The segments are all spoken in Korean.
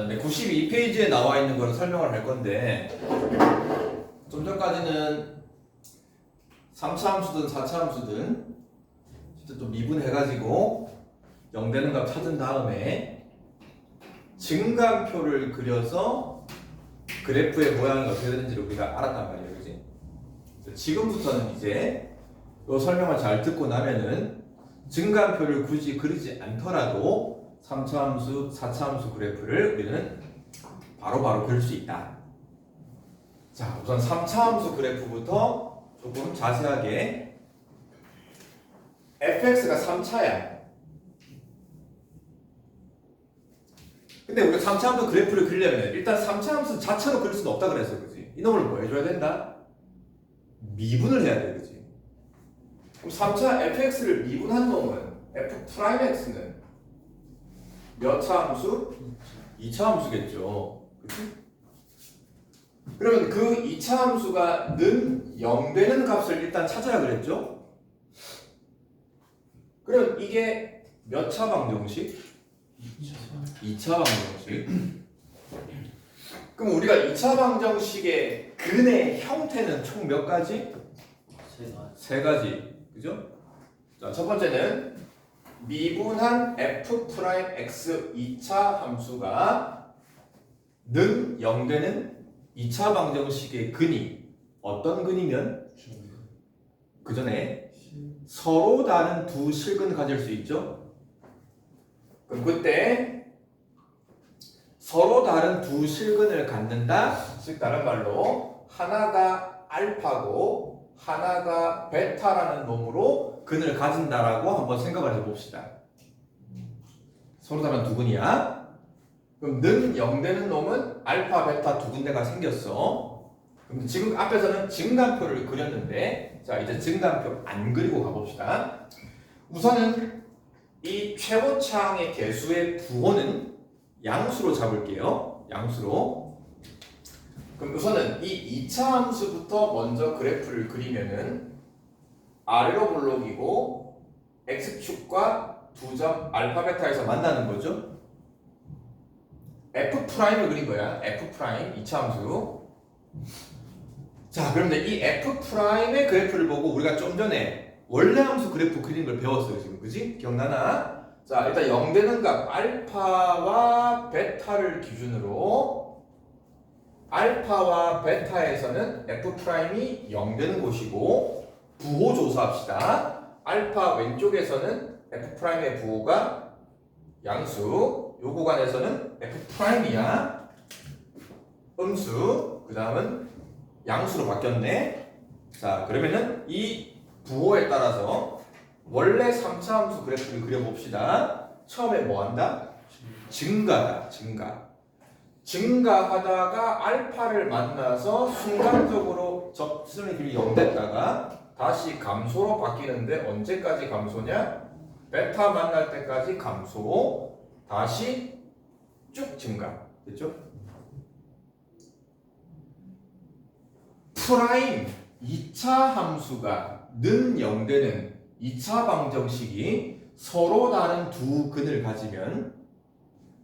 자, 근데 92페이지에 나와 있는 걸 설명을 할 건데 좀 전까지는 3차 함수든 4차 함수든 진짜 좀 미분해가지고 0 되는 값 찾은 다음에 증가표를 그려서 그래프의 모양이 어떻게 되는지를 우리가 알았단 말이에요. 그지? 지금부터는 이제 이 설명을 잘 듣고 나면은 증가표를 굳이 그리지 않더라도 3차 함수, 4차 함수 그래프를 우리는 바로바로 그릴 수 있다. 자, 우선 3차 함수 그래프부터 조금 자세하게. fx가 3차야. 근데 우리가 3차 함수 그래프를 그리려면 일단 3차 함수 자체로 그릴 수는 없다 그랬어. 그지? 이놈을 뭐 해줘야 된다? 미분을 해야 돼. 그지? 그럼 3차 fx를 미분한 놈은 f'x는 몇 차 함수? 2차 함수겠죠. 그치? 그러면 그 2차 함수가 는 0 되는 값을 일단 찾아야 그랬죠? 그럼 이게 몇 차 방정식? 2차 방정식. 그럼 우리가 2차 방정식의 근의 형태는 총 몇 가지? 세 가지. 그죠? 자, 첫 번째는 미분한 f'x 2차 함수가 는 0 되는 2차 방정식의 근이 어떤 근이면 그 전에 서로 다른 두 실근을 가질 수 있죠? 그럼 그때 서로 다른 두 실근을 갖는다? 즉 다른 말로 하나가 알파고 하나가 베타라는 놈으로 근을 가진다라고 한번 생각을 해봅시다. 서로 다른 두 근이야. 그럼 는 0 되는 놈은 알파, 베타 두 군데가 생겼어. 그럼 지금 앞에서는 증가표를 그렸는데, 자 이제 증가표 안 그리고 가봅시다. 우선은 이 최고차항의 개수의 부호는 양수로 잡을게요. 양수로. 그럼 우선은 이 2차 함수부터 먼저 그래프를 그리면은 아래로 볼록이고 x축과 두 점 알파, 베타에서 만나는 거죠. F'을 그린 거야. F' 2차 함수. 자, 그런데 이 F'의 그래프를 보고 우리가 좀 전에 원래 함수 그래프 그리는 걸 배웠어요, 지금. 그지? 기억나나? 자, 일단 0 되는 값 알파와 베타를 기준으로 알파와 베타에서는 F'이 0 되는 곳이고 부호 조사합시다. 알파 왼쪽에서는 F'의 부호가 양수, 요 구간에서는 F'이야. 음수, 그 다음은 양수로 바뀌었네. 자, 그러면은 이 부호에 따라서 원래 3차 함수 그래프를 그려봅시다. 처음에 뭐 한다? 증가다, 증가. 증가하다가 알파를 만나서 순간적으로 접선의 길이 0 됐다가 다시 감소로 바뀌는데 언제까지 감소냐? 베타 만날 때까지 감소, 다시 쭉 증가. 됐죠? 프라임 2차 함수가 는 0 되는 2차 방정식이 서로 다른 두 근을 가지면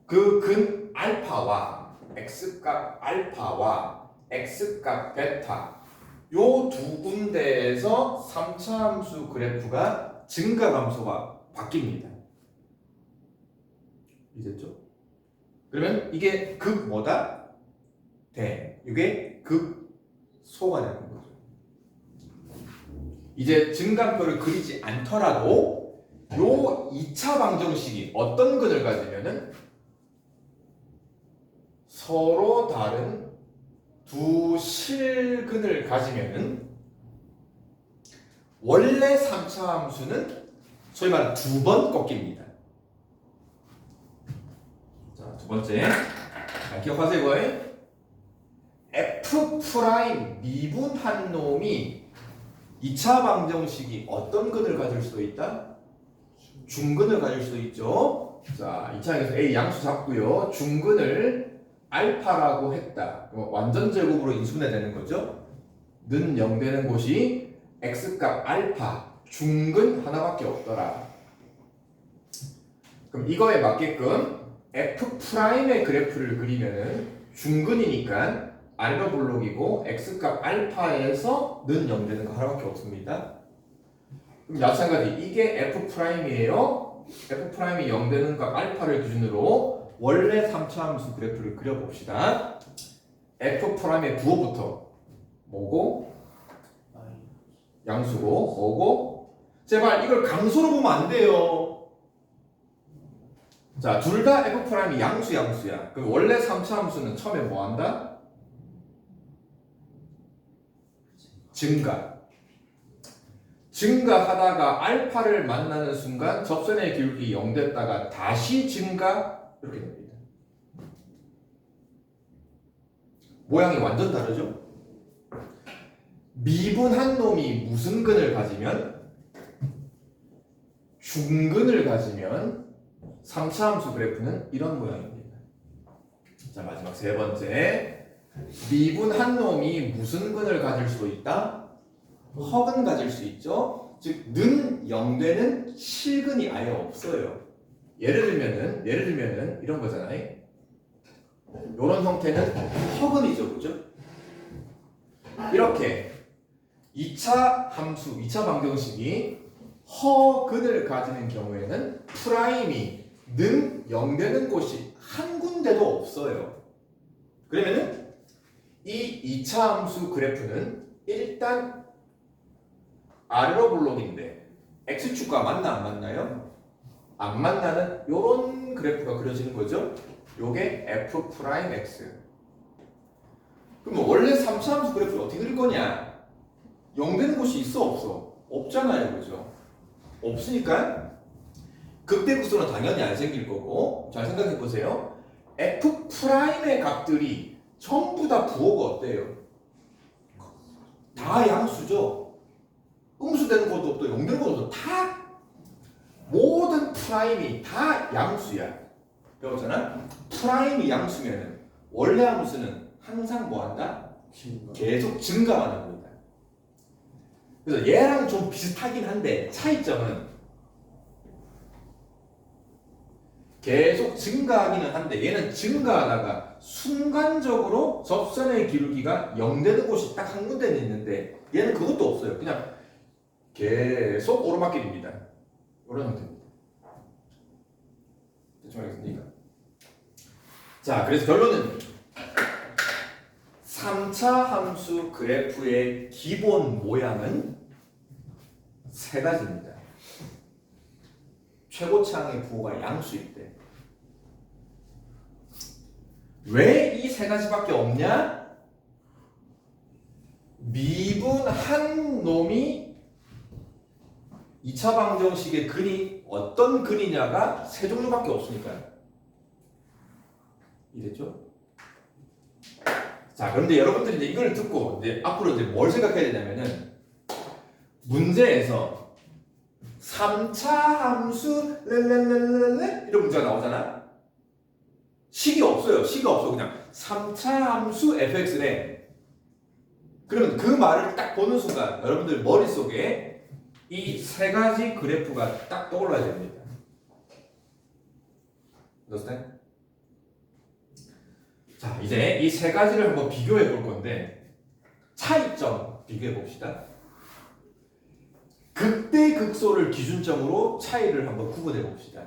그 근 알파와 x값 알파와 x값 베타 요 두 군데에서 3차 함수 그래프가 증가 감소가 바뀝니다. 이됐죠? 그러면 이게 극 뭐다? 대. 이게 극 소가 되는 거죠. 이제 증가표를 그리지 않더라도 요 2차 방정식이 어떤 근을 가지면은 서로 다른 두 실근을 가지면은 원래 3차 함수는 소위 말하는 두 번 꺾입니다. 자, 두 번째. 자, 기억하세요, 이거. F' 미분한 놈이 2차 방정식이 어떤 근을 가질 수도 있다? 중근을 가질 수도 있죠. 자, 2차에서 A 양수 잡고요. 중근을 알파라고 했다. 완전 제곱으로 인수분해 되는 거죠. 는 0 되는 곳이 x값 알파 중근 하나밖에 없더라. 그럼 이거에 맞게끔 F'의 그래프를 그리면은 중근이니까 아래가 블록이고 x값 알파에서는 0 되는 거 하나밖에 없습니다. 그럼 마찬가지 이게 F'이에요. F'이 0 되는 값 알파를 기준으로 원래 3차 함수 그래프를 그려봅시다. F'의 부호부터 뭐고? 양수고 뭐고? 제발 이걸 강수로 보면 안 돼요. 자, 둘 다 F'이 양수야. 그럼 원래 3차 함수는 처음에 뭐 한다? 증가하다가 알파를 만나는 순간 접선의 기울기 0 됐다가 다시 증가 이렇게 됩니다. 모양이 완전 다르죠? 미분한 놈이 무슨 근을 가지면? 중근을 가지면 3차 함수 그래프는 이런 모양입니다. 자, 마지막 세 번째. 미분한 놈이 무슨 근을 가질 수 있다? 허근 가질 수 있죠. 즉, 는 0 되는 실근이 아예 없어요. 예를 들면은 이런 거잖아요. 이런 형태는 허근이죠, 그죠? 이렇게 2차 함수, 2차 방정식이 허근을 가지는 경우에는 프라임이 는 0 되는 곳이 한 군데도 없어요. 그러면은 이 2차 함수 그래프는 일단 아래로 블록인데 x축과 만나 안 만나요? 안 만나는 요런 그래프가 그려지는 거죠. 요게 F'X. 그럼 원래 3차 함수 그래프를 어떻게 그릴 거냐? 0 되는 곳이 있어 없어? 없잖아요, 그죠? 없으니까 극대극소는 당연히 안 생길 거고. 잘 생각해 보세요. F'의 값들이 전부 다 부호가 어때요? 다 양수죠. 음수되는 것도 없고 0 되는 것도 다 모든 프라임이 다 양수야. 배웠잖아? 프라임이 양수면은 원래 함수는 항상 뭐 한다? 계속 증가만 합니다. 그래서 얘랑 좀 비슷하긴 한데 차이점은 계속 증가하기는 한데 얘는 증가하다가 순간적으로 접선의 기울기가 0 되는 곳이 딱 한 군데는 있는데 얘는 그것도 없어요. 그냥 계속 오르막길입니다. 이런 형태입니다. 대충 알겠습니까? 자, 그래서 결론은 3차 함수 그래프의 기본 모양은 세 가지입니다. 최고차항의 부호가 양수일 때. 왜 이 세 가지밖에 없냐? 미분한 놈이 2차 방정식의 근이 어떤 근이냐가 세 종류밖에 없으니까요. 이랬죠? 자, 그런데 여러분들이 이제 이걸 듣고 이제 앞으로 이제 뭘 생각해야 되냐면은 문제에서 3차 함수 이런 문제가 나오잖아. 식이 없어요. 식이 없어. 그냥 3차 함수 fx래. 그러면 그 말을 딱 보는 순간 여러분들 머릿속에 이 세 가지 그래프가 딱 떠올라야 됩니다. understand? 자, 이제 이 세 가지를 한번 비교해 볼 건데 차이점 비교해 봅시다. 극대 극소를 기준점으로 차이를 한번 구분해 봅시다.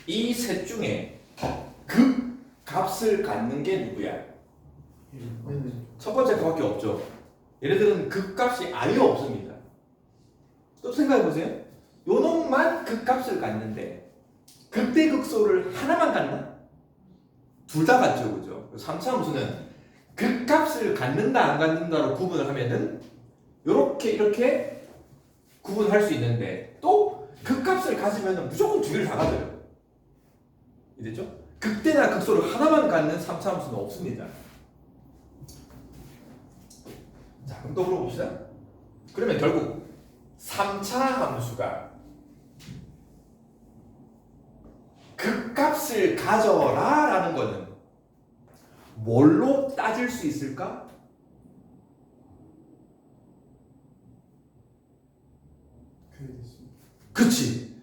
이 셋 중에 극 값을 갖는 게 누구야? 첫 번째 거밖에 없죠. 얘네들은 극 값이 아예 없습니다. 또 생각해 보세요. 요 놈만 극값을 갖는데 극대 극소를 하나만 갖나? 둘 다 갖죠, 그죠? 3차 함수는 극값을 갖는다 안 갖는다로 구분을 하면은 이렇게 구분할 수 있는데 또 극값을 가지면은 무조건 두 개를 다 가져요. 이랬죠? 극대나 극소를 하나만 갖는 3차 함수는 없습니다. 자, 그럼 또 물어봅시다. 그러면 결국 3차 함수가 극값을 가져라 라는 거는 뭘로 따질 수 있을까? 그치.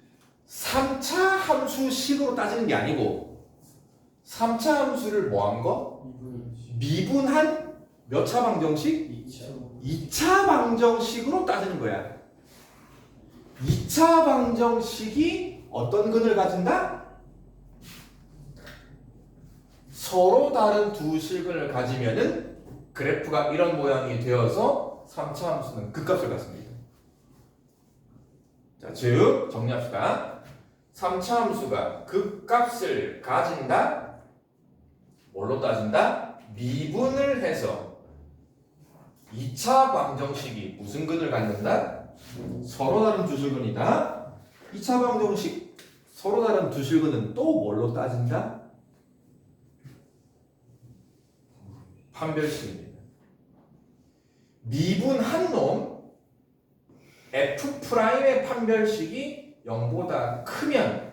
3차 함수식으로 따지는 게 아니고 3차 함수를 뭐 한 거? 미분한 몇 차 방정식? 2차 방정식으로 따지는 거야. 2차 방정식이 어떤 근을 가진다? 서로 다른 두 실근을 가지면은 그래프가 이런 모양이 되어서 3차 함수는 극값을 갖습니다. 자, 즉 정리합시다. 3차 함수가 극값을 가진다? 뭘로 따진다? 미분을 해서 2차 방정식이 무슨 근을 갖는다? 서로 다른 두 실근이다. 2차 방정식 서로 다른 두 실근은 또 뭘로 따진다? 판별식입니다. 미분한 놈 F'의 판별식이 0보다 크면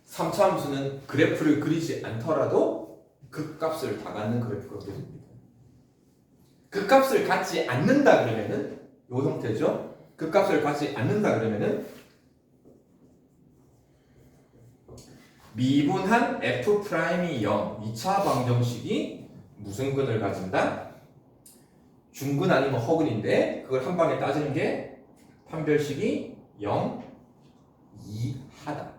3차 함수는 그래프를 그리지 않더라도 극값을 다 갖는 그래프가 됩니다. 극값을 갖지 않는다 그러면은 이 형태죠. 극값을 갖지 않는다 그러면은 미분한 F'이 0 2차 방정식이 무슨 근을 가진다? 중근 아니면 허근인데 그걸 한 방에 따지는 게 판별식이 0 이하다.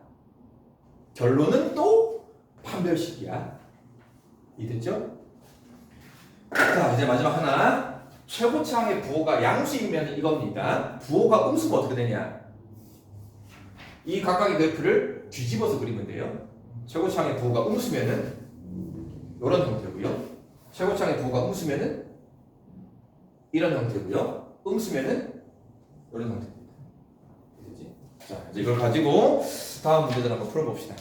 결론은 또 판별식이야. 이해됐죠? 자, 이제 마지막 하나. 최고차항의 부호가 양수이면 이겁니다. 부호가 음수면 어떻게 되냐? 이 각각의 그래프를 뒤집어서 그리면 돼요. 최고차항의 부호가 음수면은 이런 형태고요. 최고차항의 부호가 음수면은 이런 형태고요. 음수면은 이런 형태입니다. 이해되지? 자, 이제 이걸 가지고 다음 문제들 한번 풀어봅시다.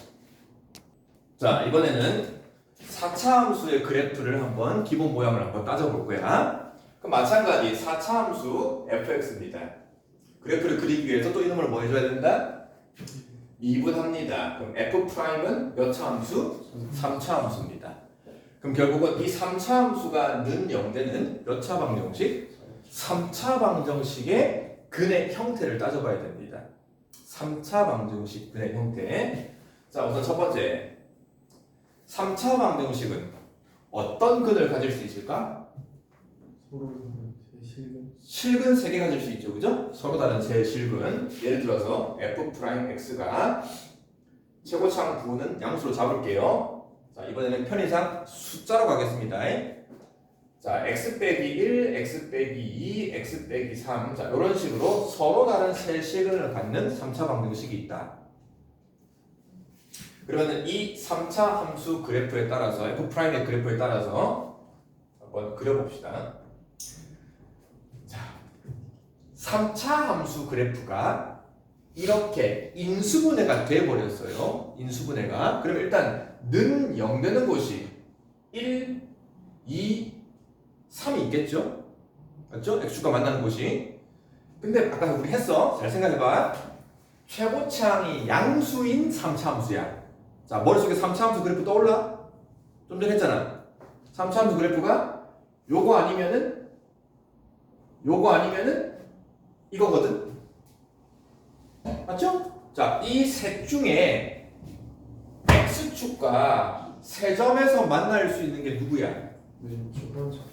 자, 이번에는 4차 함수의 그래프를 한번 기본 모양을 한번 따져볼 거야. 그럼 마찬가지 4차 함수 fx입니다. 그래프를 그리기 위해서 또 이놈을 뭐 해줘야 된다? 미분합니다. 그럼 f'은 몇 차 함수? 3차 함수입니다. 그럼 결국은 이 3차 함수가 는 0되는 몇 차 방정식? 3차 방정식의 근의 형태를 따져봐야 됩니다. 3차 방정식 근의 형태. 자, 우선 첫 번째 3차 방정식은 어떤 근을 가질 수 있을까? 실근 3개 가질 수 있죠, 그죠? 서로 다른 세 실근. 예를 들어서 f'x가 최고차항 부호는 양수로 잡을게요. 자, 이번에는 편의상 숫자로 가겠습니다. 자, x 빼기 1, x 빼기 2, x 빼기 3. 자, 이런 식으로 서로 다른 세 실근을 갖는 3차 방정식이 있다. 그러면 이 3차 함수 그래프에 따라서 f'의 그래프에 따라서 한번 그려봅시다. 자, 3차 함수 그래프가 이렇게 인수분해가 돼버렸어요. 인수분해가. 그러면 일단 는 0 되는 곳이 1, 2, 3이 있겠죠? 맞죠? x축과 만나는 곳이. 근데 아까 우리 했어. 잘 생각해봐. 최고차항이 양수인 3차 함수야. 자, 머릿속에 3차 함수 그래프 떠올라? 좀 전에 했잖아. 3차 함수 그래프가 요거 아니면은 이거거든. 맞죠? 자, 이 셋 중에 x축과 세점에서 만날 수 있는 게 누구야?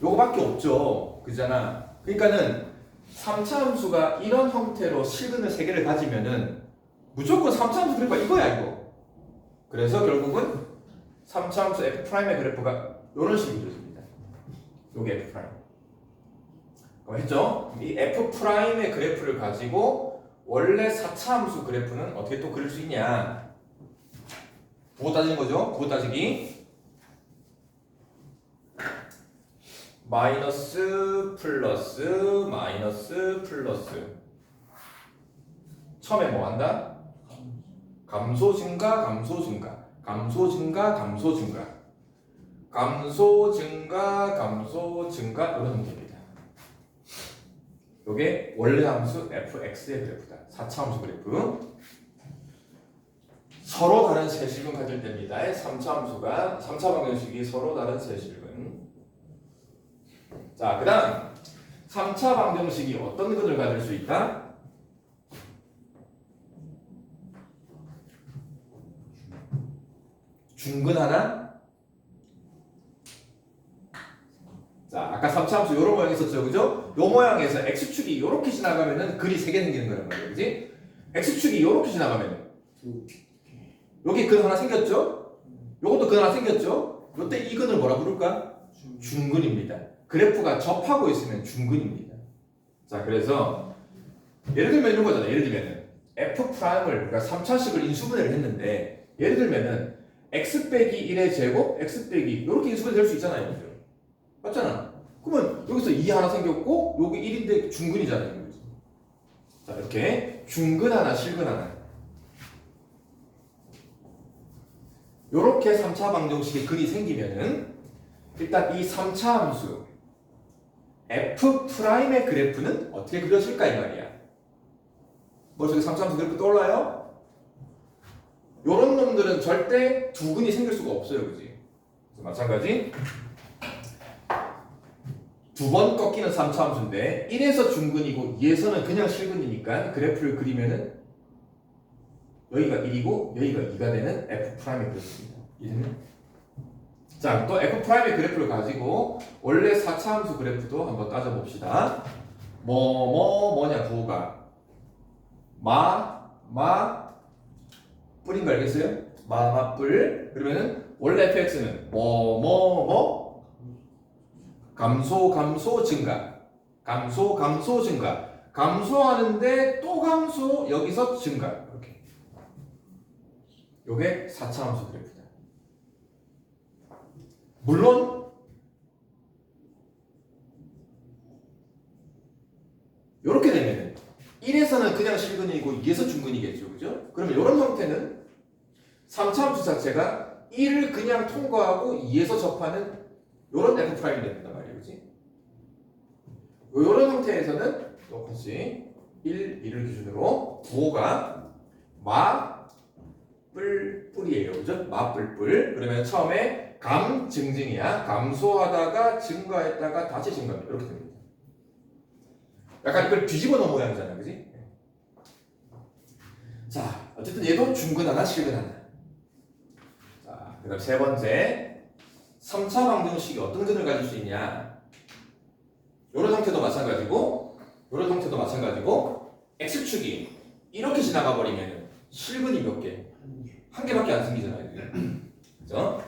요거밖에 없죠. 그잖아. 그러니까는 3차 함수가 이런 형태로 실근을 3개를 가지면은 무조건 3차 함수 그래프가 이거야, 이거. 그래서 결국은 3차 함수 f'의 그래프가 이런 식으로 되어집니다. 요게 f'. 그럼 했죠? 이 f'의 그래프를 가지고 원래 4차 함수 그래프는 어떻게 또 그릴 수 있냐? 부호 따지는 거죠? 부호 따지기. 마이너스 플러스 마이너스 플러스. 처음에 뭐 한다? 감소 증가 감소 증가 감소 증가 감소 증가 감소 증가 감소 증가 이런 형태입니다. 이게 원래 함수 fx의 그래프다. 4차 함수 그래프. 서로 다른 세 실근 가질 때입니다. 3차 방정식이 서로 다른 세 실근. 자, 그다음 3차 방정식이 어떤 근을 가질 수 있다? 중근 하나. 자, 아까 3차 함수 요런 모양 있었죠, 그죠? 요 모양에서 x축이 요렇게 지나가면은 글이 3개 생기는 거란 말이에요, 그지? x축이 요렇게 지나가면 여기 근 하나 생겼죠? 요것도 근 하나 생겼죠? 요때 이 근을 뭐라 부를까? 중근입니다. 그래프가 접하고 있으면 중근입니다. 자, 그래서 예를 들면 이런 거잖아요. 예를 들면은 F'을 우리가 3차식을 인수분해를 했는데 예를 들면은 x 빼기 1의 제곱, x 빼기 이렇게 인수분해 될 수 있잖아요. 그죠? 맞잖아. 그러면 여기서 2 하나 생겼고 여기 1인데 중근이잖아요. 그죠? 자, 이렇게 중근 하나, 실근 하나. 요렇게 3차 방정식의 근이 생기면은 일단 이 3차 함수 F'의 그래프는 어떻게 그려질까 이 말이야. 머릿속에 3차 함수 그래프 떠올라요? 요런 놈들은 절대 두 근이 생길 수가 없어요. 그지? 마찬가지 두 번 꺾이는 3차 함수인데 1에서 중근이고 2에서는 그냥 실근이니까 그래프를 그리면은 여기가 1이고 여기가 2가 되는 F'의 그래프입니다. 이해됐나요? 자, 또 F'의 그래프를 가지고 원래 4차 함수 그래프도 한번 따져봅시다. 뭐냐 부호가 뿔인 거 알겠어요? 뿔. 그러면은 원래 fx는 감소 증가. 감소하는데 또 감소 여기서 증가. 이렇게. 요게 4차 함수 그래프다. 물론 요렇게 되면은 1에서는 그냥 실근이고 2에서 중근이겠죠. 그죠? 그러면 이런 형태는 3차 함수 자체가 1을 그냥 통과하고 2에서 접하는 이런 F'이 됩니다 말이에요. 그지? 이런 형태에서는 똑같이 1을 기준으로 부호가 뿔이에요. 그죠? 뿔. 그러면 처음에 증이야. 감소하다가 증가했다가 다시 증가합니다. 이렇게 됩니다. 약간 이걸 뒤집어 놓은 모양이잖아. 그지? 자, 어쨌든 얘도 중근 하나, 실근 하나. 자, 그 다음 세 번째 3차 방정식이 어떤 근을 가질 수 있냐. 요런 형태도 마찬가지고 x축이 이렇게 지나가 버리면 실근이 몇 개? 한 개밖에 안 생기잖아요. 그죠?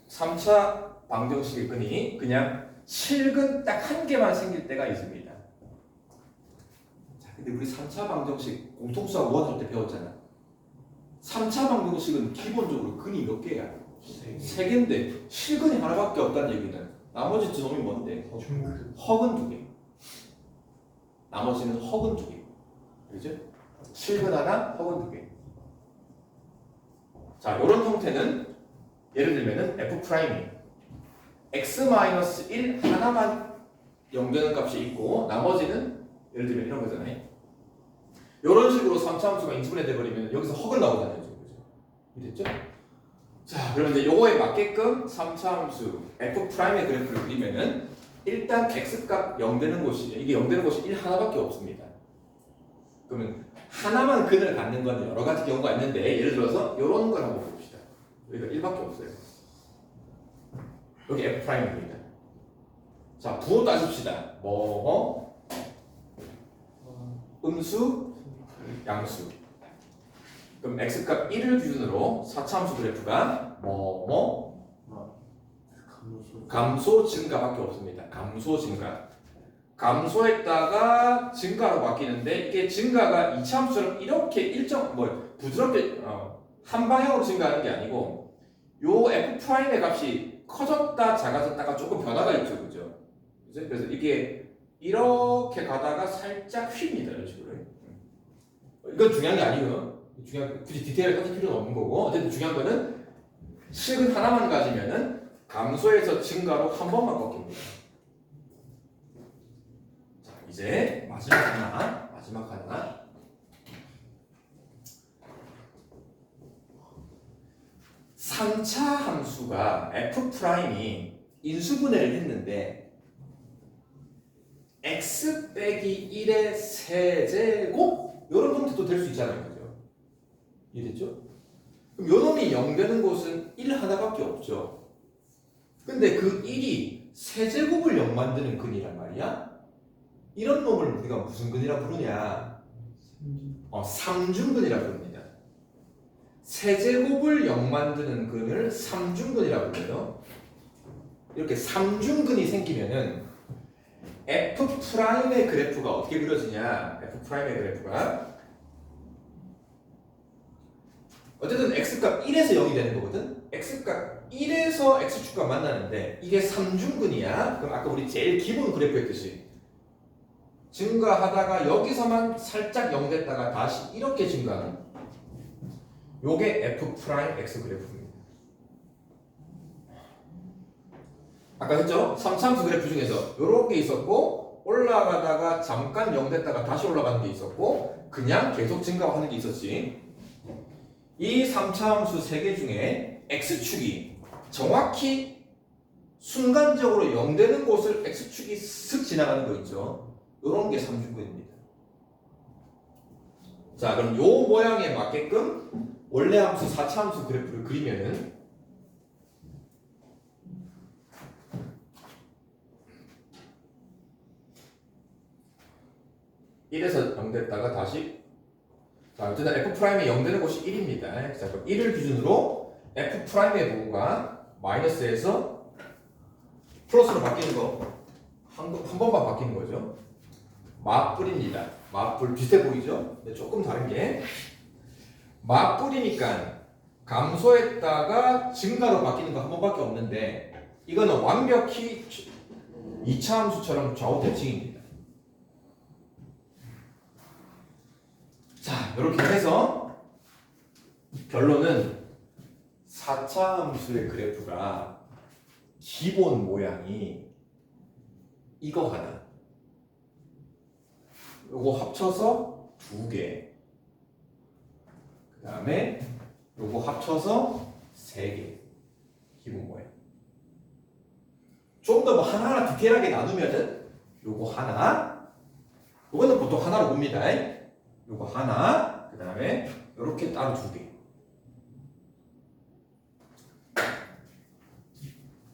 3차 방정식의 근이 그냥 실근 딱 한 개만 생길 때가 있습니다. 자, 근데 우리 3차 방정식 공통수학 1 할 때 배웠잖아. 3차 방정식은 기본적으로 근이 몇 개야? 3개인데 실근이 하나밖에 없다는 얘기는 나머지 두 놈이 뭔데? 허근 2개. 나머지는 허근 2개. 그죠? 실근 하나, 허근 2개. 자, 이런 형태는 예를 들면은 F'이 x-1 하나만 연결하는 값이 있고 나머지는 예를 들면 이런 거잖아요. 이런 식으로 3차 함수가 인수분해 돼버리면 여기서 허근 나오잖아요. 그죠? 이랬죠? 자, 그러면 이제 요거에 맞게끔 3차 함수 F'의 그래프를 그리면은 일단 x값 0되는 곳이 이게 0되는 곳이 1 하나밖에 없습니다. 그러면 하나만 근을 갖는 건 여러 가지 경우가 있는데 예를 들어서 이런 걸 한번 봅시다. 여기가 1밖에 없어요. 여기 F'입니다. 자, 부호 따집시다. 음수, 양수. 그럼 x값 1을 기준으로 4차 함수 그래프가 감소 증가밖에 없습니다. 감소 증가. 감소했다가 증가로 바뀌는데 이게 증가가 2차 함수처럼 이렇게 부드럽게 한 방향으로 증가하는 게 아니고 요 F'의 값이 커졌다 작아졌다가 조금 변화가 있죠. 그죠? 그래서 이게 이렇게 가다가 살짝 휩니다. 이런 식으로. 이건 중요한 게 아니고요. 굳이 디테일을 따질 필요는 없는 거고 어쨌든 중요한 거는 실근 하나만 가지면은 감소에서 증가로 한 번만 꺾입니다. 자, 이제 마지막 하나. 3차 함수가 F'이 인수분해를 했는데 x 빼기 1의 세제곱 이런 형태도 될 수 있잖아요. 그죠? 이해됐죠? 그럼 요놈이 0 되는 곳은 1 하나밖에 없죠. 근데 그 1이 세제곱을 0 만드는 근이란 말이야. 이런 놈을 우리가 무슨 근이라 부르냐? 삼중근이라 부릅니다. 세제곱을 0 만드는 근을 삼중근이라 불러요. 이렇게 삼중근이 생기면은 F'의 그래프가 어떻게 그려지냐? F'의 그래프가 어쨌든 x값 1에서 0이 되는 거거든. x값 1에서 x축과 만나는데 이게 삼중근이야. 그럼 아까 우리 제일 기본 그래프 했듯이 증가하다가 여기서만 살짝 0 됐다가 다시 이렇게 증가하는 요게 F'X 그래프입니다. 아까 했죠? 3차함수 그래프 중에서 요렇게 있었고 올라가다가 잠깐 0 됐다가 다시 올라가는 게 있었고 그냥 계속 증가하는 게 있었지. 이 3차 함수 3개 중에 x축이 정확히 순간적으로 0 되는 곳을 x축이 슥 지나가는 거 있죠. 요런 게 삼중근입니다. 자, 그럼 요 모양에 맞게끔 원래 함수 4차 함수 그래프를 그리면은 (1에서 0) 됐다가 다시 자, 어쨌든 F'의 0 되는 곳이 1입니다. 자, 그럼 1을 기준으로 F'의 부호가 마이너스에서 플러스로 바뀌는 거 한 번만 바뀌는 거죠. 맞불입니다. 맞불 비슷해 보이죠? 근데 조금 다른 게 맞불이니까 감소했다가 증가로 바뀌는 거 한 번밖에 없는데 이거는 완벽히 2차 함수처럼 좌우 대칭입니다. 자, 이렇게 해서 결론은 4차 함수의 그래프가 기본 모양이 이거 하나, 요거 합쳐서 2개, 그 다음에 요거 합쳐서 3개 기본 모양. 좀 더 뭐 하나하나 디테일하게 나누면은 요거 하나, 요거는 보통 하나로 봅니다. 요거 하나, 그 다음에 요렇게 따로 2개.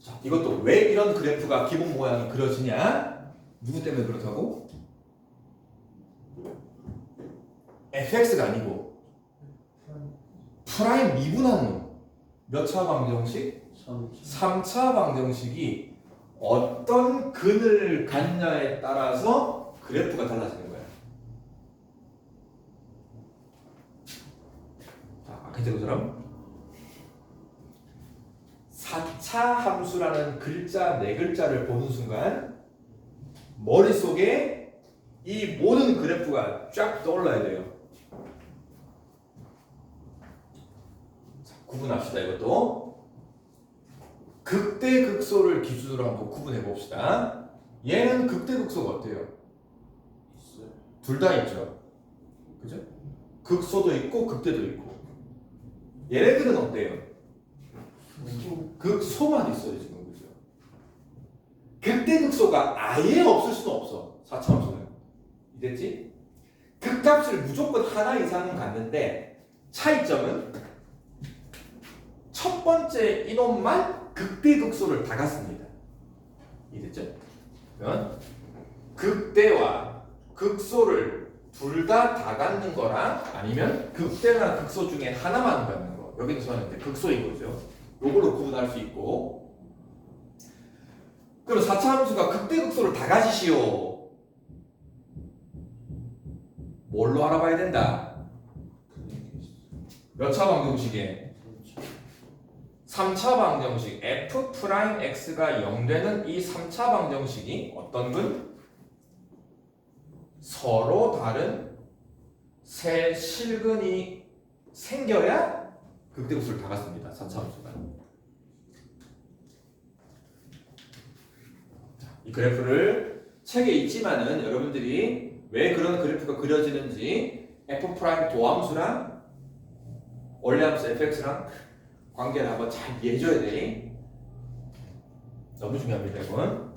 자, 이것도 왜 이런 그래프가 기본 모양이 그려지냐? 누구 때문에 그렇다고? fx가 아니고 프라임 미분하는 놈. 몇 차 방정식? 3차 방정식이 어떤 근을 갖냐에 따라서 그래프가 달라지는 거야. 자, 아까 했던 것처럼 4차 함수라는 글자, 네 글자를 보는 순간 머릿속에 이 모든 그래프가 쫙 떠올라야 돼요. 자, 구분합시다. 이것도 극대 극소를 기준으로 한번 구분해 봅시다. 얘는 극대 극소가 어때요? 둘 다 있죠. 그죠? 극소도 있고 극대도 있고. 얘네들은 어때요? 극소만 있어요 지금. 그죠? 극대 극소가 아예 없을 수는 없어. 4차 함수는. 이랬지? 극값을 무조건 하나 이상은 갖는데 차이점은 첫 번째 이놈만 극대극소를 다 갖습니다. 이랬죠? 그러면 극대와 극소를 둘 다 갖는 거랑 아니면 극대나 극소 중에 하나만 갖는 거. 여기는 저는 극소인 거죠. 요걸로 구분할 수 있고. 그럼 4차 함수가 극대극소를 다 가지시오. 뭘로 알아봐야 된다? 몇 차 방정식에? 3차 방정식 F'X가 0 되는 이 3차 방정식이 어떤 근? 서로 다른 세 실근이 생겨야 극대극소를 다 갖습니다. 4차 함수가. 이 그래프를 책에 있지만은 여러분들이 왜 그런 그래프가 그려지는지 F' 도함수랑 원래함수 fx랑 관계를 한번 잘 이해해줘야 돼. 너무 중요합니다, 이건.